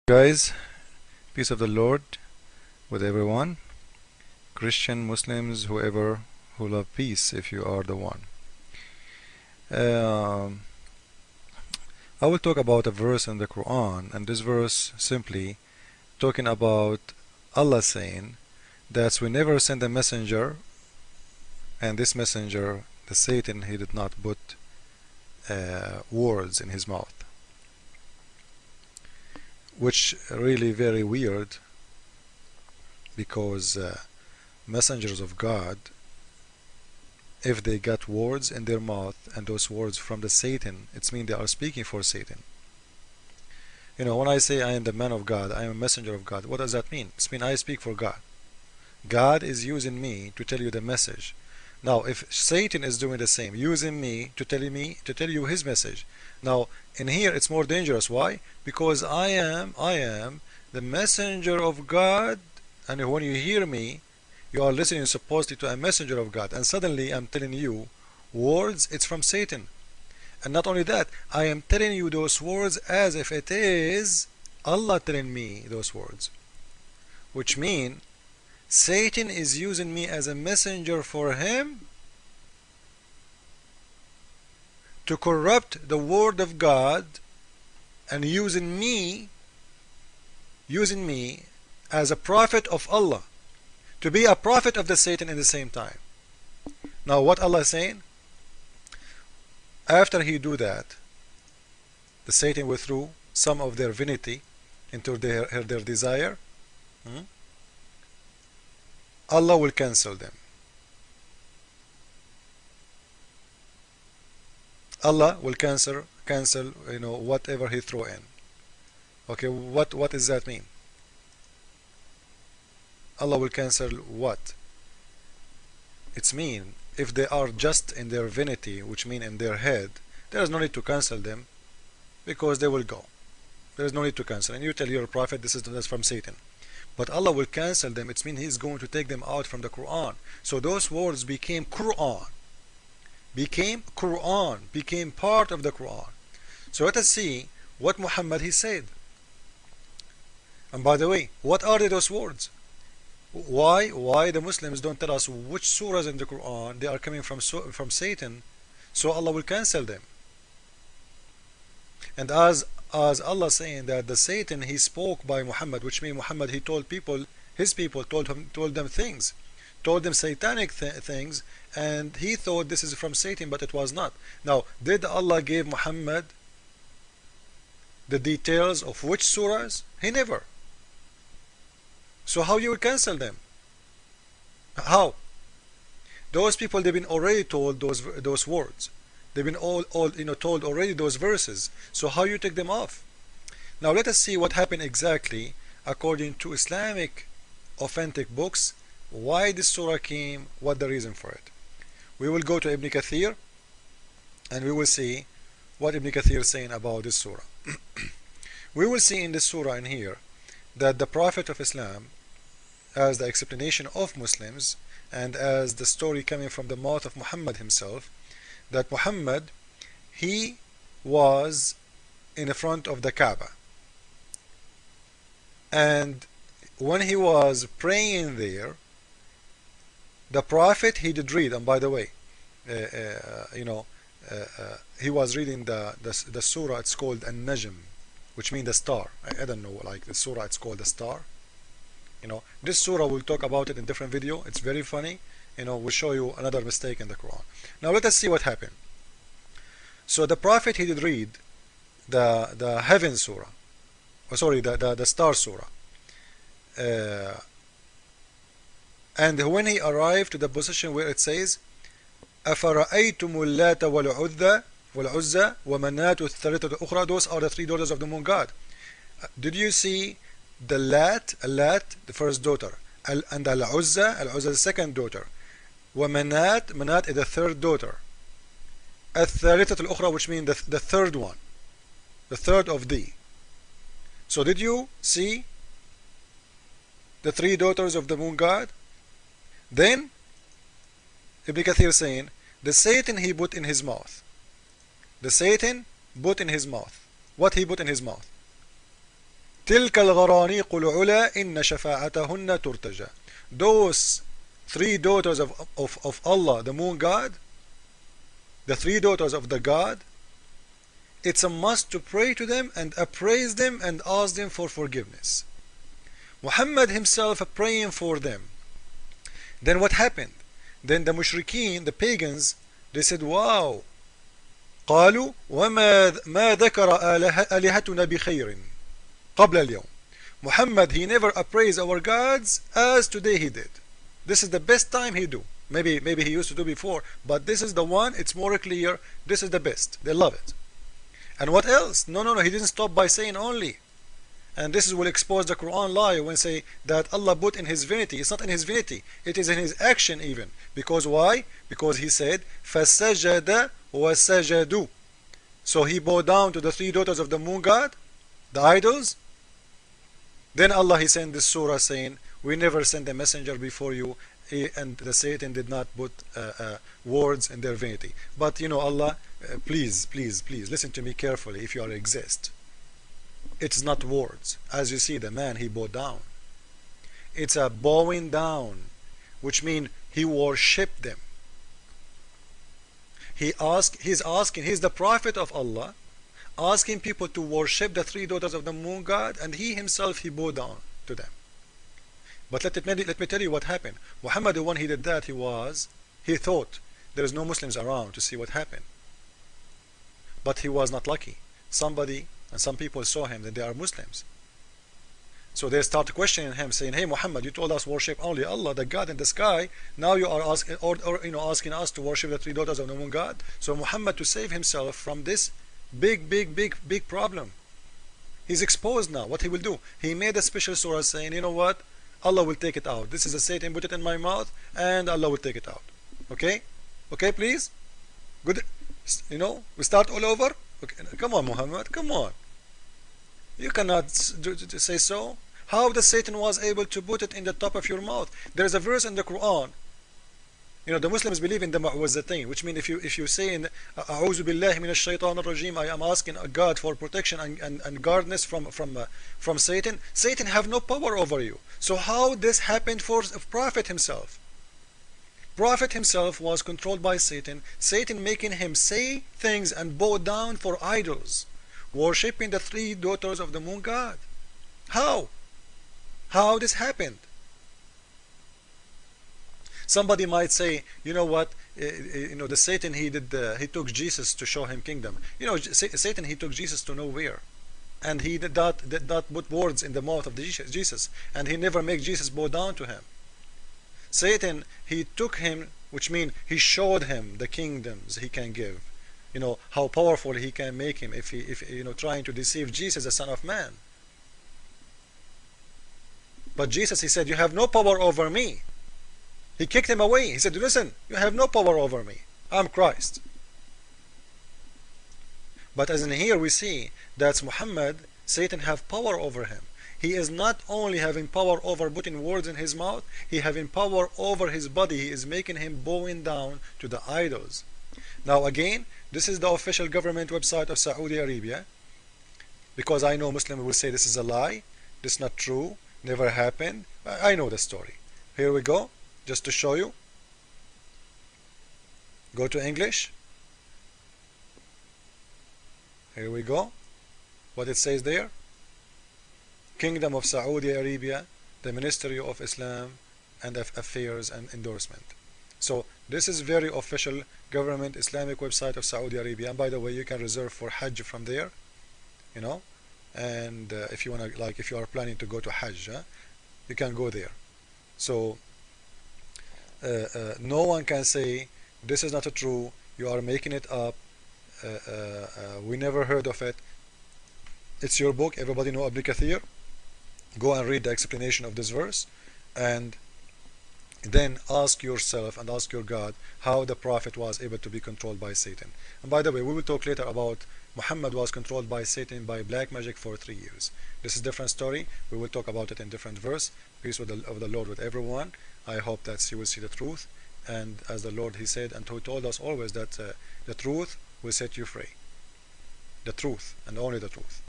Guys, peace of the Lord with everyone, Christian, Muslims, whoever who love peace, if you are the one. Um, I will talk about a verse in the Quran, and this verse simply talking about Allah saying that we never send a messenger, and this messenger, the Satan, he did not put words in his mouth, which really very weird, because messengers of God, if they got words in their mouth and those words from the Satan, it means they are speaking for Satan. You know, when I say I am the man of God, I am a messenger of God, what does that mean? It means I speak for God. God is using me to tell you the message. Now, if Satan is doing the same, using me to tell you his message. Now, in here it's more dangerous. Why? Because I am the messenger of God, and when you hear me, you are listening supposedly to a messenger of God, and suddenly I'm telling you words, it's from Satan. And not only that, I am telling you those words as if it is Allah telling me those words, which mean Satan is using me as a messenger for him to corrupt the word of God, and using me as a prophet of Allah, to be a prophet of the Satan in the same time. Now what Allah is saying, after he do that, the Satan withdrew some of their vanity into their desire. Allah will cancel them. Allah will cancel whatever he throw in. Okay, what does that mean? Allah will cancel what? It's mean if they are just in their vanity, which mean in their head, there is no need to cancel them, because they will go. There is no need to cancel. And you tell your prophet that's from Satan. But Allah will cancel them. It means He's going to take them out from the Quran. So those words became Quran, became part of the Quran. So let us see what Muhammad he said. And by the way, what are those words? Why the Muslims don't tell us which surahs in the Quran they are coming from Satan, so Allah will cancel them? And as Allah saying that the Satan he spoke by Muhammad, which means Muhammad he told his people told them things, told them satanic things, and he thought this is from Satan, but it was not. Now, did Allah give Muhammad the details of which surahs? He never. So how you will cancel them? How? Those people, they've been already told those words. They've been all told already those verses. So how you take them off? Now let us see what happened exactly according to Islamic authentic books. Why this surah came? What the reason for it? We will go to Ibn Kathir, and we will see what Ibn Kathir is saying about this surah. We will see in this surah in here that the Prophet of Islam, as the explanation of Muslims and as the story coming from the mouth of Muhammad himself, that Muhammad he was in the front of the Kaaba, and when he was praying there, the Prophet he did read. And by the way, he was reading the surah. It's called An-Najm, which means the star. I don't know, like the surah, it's called the star. This surah, we'll talk about it in different video. It's very funny. We'll show you another mistake in the Quran. Now let us see what happened. So the Prophet he did read the heaven surah, the star surah, and when he arrived to the position where it says أَفَرَأَيْتُمُ اللَّاتَ وَالْعُزَّى وَمَنَاةُ الثَّالِثَةُ الْأُخْرَى, those are the three daughters of the moon god. Did you see the Lat, the first daughter, and Al-Uzza, the second daughter, Manat is the third daughter, الثالثة الأخرى, which means the third one, the third of thee. So did you see the three daughters of the moon god? Then Ibn Kathir saying the Satan he put in his mouth. The Satan put in his mouth. What he put in his mouth? تلك الغرانيق العلا إن شفاعتهن ترتجى. Those three daughters of Allah, the moon god, the three daughters of the god, it's a must to pray to them and appraise them and ask them for forgiveness. Muhammad himself praying for them. Then what happened? Then the mushrikeen, the pagans, they said, wow, قالوا وما ما ذكر آلهتنا بخير قبل اليوم. Muhammad, he never appraised our gods as today he did. This is the best time he do. Maybe he used to do before, but this is the one, it's more clear, this is the best. They love it. And what else? No, he didn't stop by saying only. And this will expose the Quran lie when say that Allah put in his divinity. It's not in his divinity, it is in his action even. Because why? Because he said, فَسَجَدَ وَسَجَدُوا. So he bowed down to the three daughters of the moon god, the idols. Then Allah, he sent this surah saying, we never sent a messenger before you, and the Satan did not put words in their divinity. But you know, Allah, please listen to me carefully if you are exist. It's not words. As you see, the man, he bowed down. It's a bowing down, which means he worshipped them. He's asking, he's the prophet of Allah, asking people to worship the three daughters of the moon god, and he himself, he bowed down to them. But let me tell you what happened. Muhammad, when he did that, he thought there is no Muslims around to see what happened. But he was not lucky. Somebody and some people saw him that they are Muslims. So they start questioning him, saying, hey Muhammad, you told us worship only Allah, the God in the sky. Now you are asking, asking us to worship the three daughters of the moon god. So Muhammad, to save himself from this big problem, he's exposed now. What he will do? He made a special surah saying, you know what? Allah will take it out. This is a Satan, put it in my mouth, and Allah will take it out. Okay? Okay, please? Good. You know, we start all over? Okay. Come on, Muhammad, come on. You cannot say so. How the Satan was able to put it in the top of your mouth? There is a verse in the Quran. You know, the Muslims believe in the mu'awwazatayn, which means if you say in A'udhu billahi minash shaitanir rajim, I am asking God for protection and guardness from Satan. Satan have no power over you. So how this happened for Prophet himself? Prophet himself was controlled by Satan. Satan making him say things and bow down for idols, worshipping the three daughters of the moon god. How? How this happened? Somebody might say, you know what? The Satan, he took Jesus to show him kingdom. You know, Satan, he took Jesus to nowhere, and he did not put words in the mouth of Jesus, and he never make Jesus bow down to him. Satan, he took him, which means he showed him the kingdoms he can give. You know how powerful he can make him if trying to deceive Jesus, the Son of Man. But Jesus, he said, you have no power over me. He kicked him away. He said, listen, you have no power over me. I'm Christ. But as in here we see that Muhammad, Satan have power over him. He is not only having power over putting words in his mouth, he having power over his body. He is making him bowing down to the idols. Now again, this is the official government website of Saudi Arabia, because I know Muslims will say this is a lie, this is not true, never happened. I know the story. Here we go, just to show you. Go to English. Here we go. What it says there. Kingdom of Saudi Arabia, the Ministry of Islam and Affairs and Endorsement. So this is very official government Islamic website of Saudi Arabia. And by the way, you can reserve for Hajj from there, you know. And if you want to, like, if you are planning to go to Hajj, you can go there. So no one can say this is not true, you are making it up, we never heard of it. It's your book, everybody know Ibn Kathir. Go and read the explanation of this verse, and then ask yourself and ask your God how the Prophet was able to be controlled by Satan. And by the way, we will talk later about Muhammad was controlled by Satan by black magic for 3 years. This is a different story. We will talk about it in different verse. Peace of the Lord with everyone. I hope that you will see the truth. And as the Lord, he said, and he told us always that the truth will set you free. The truth and only the truth.